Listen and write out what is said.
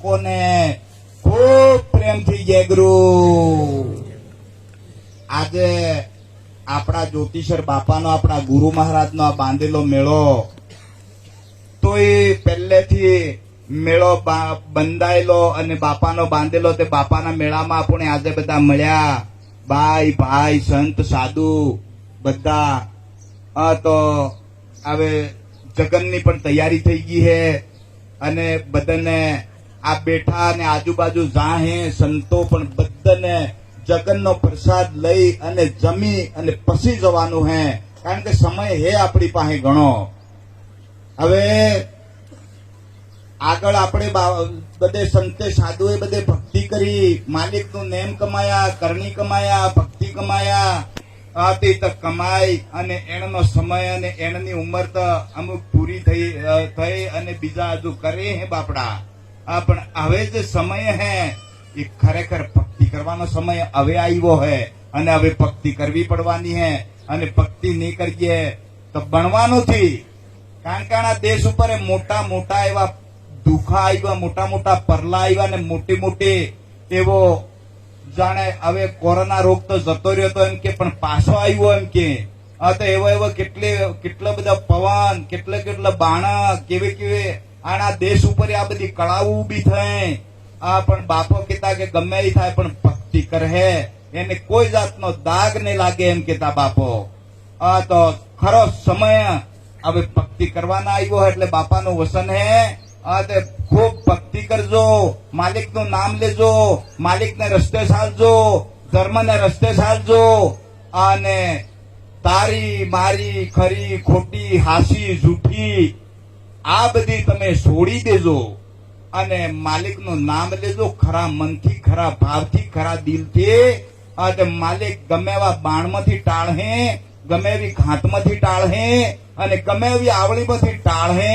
બાપોને ખૂબ પ્રેમથી જય ગુરુ. આજે આપણા જ્યોતિષર બાપાનો, આપણા ગુરુ મહારાજનો આ બાંધેલો મેળો, તો એ પહેલેથી મેળો બંધાયેલો અને બાપાનો બાંધેલો, તે બાપાના મેળામાં આપણે આજે બધા મળ્યા, ભાઈ ભાઈ સંત સાધુ બધા. તો હવે જગનની પણ તૈયારી થઈ ગઈ છે અને બધાને આ બેઠા અને આજુબાજુ જા હે સંતો પણ બધાને જગનનો પ્રસાદ લઈ અને જમી અને પછી જવાનું હે, કારણ કે સમય હે આપણી પાસે ઘણો. હવે આગળ આપણે બધે સંતે સાધુએ બધે ભક્તિ કરી, માલિકનું નેમ કમાયા, કરણી કમાયા, ભક્તિ કમાયા. તે તો કમાઈ અને એનો સમય અને એની ઉંમર તો અમુક પૂરી થઈ અને બીજા હજુ કરે હે બાપડા. પણ હવે જે સમય હે એ ખરેખર ભક્તિ કરવાનો સમય હવે આવ્યો હે અને હવે ભક્તિ કરવી પડવાની હે. અને ભક્તિ નહીં કરીએ તો બનવાનું નથી. કારણ કે આ દેશ ઉપર મોટા મોટા એવા દુઃખા આવ્યા, મોટા મોટા પરલા આવ્યા ને મોટી મોટી એવો જાણે હવે કોરોના રોગ તો જતો રહ્યો તો એમ કે, પણ પાછો આવ્યો એમ કે. તો એવો કેટલા બધા પવન, કેટલા બાણા, કેવી આના દેશ ઉપર આ બધી કળાઓ ઉભી થઈ. પણ બાપો કહેતા કે ગમે એ થાય પણ ભક્તિ કરે એને કોઈ જાતનો દાગ નહીં લાગે એમ કેતા બાપો. તો ખરો સમય હવે ભક્તિ કરવાના આવ્યો એટલે બાપાનું વસન હે. ખૂબ ભક્તિ કરજો, માલિકનું નામ લેજો, માલિકને રસ્તે ચાલજો, ધર્મને રસ્તે ચાલજો. અને તારી મારી ખરી ખોટી હાસી જૂઠી આ બધી તમે છોડી દેજો અને માલિકનું નામ લેજો ખરા મનથી, ખરા ભાવથી, ખરા દિલથી. માલિક ગમે એવા બાણમાંથી ટાળહે, ગમે એવી ઘાતમાંથી ટાળહે અને ગમે એવી આવળીમાંથી ટાળહે.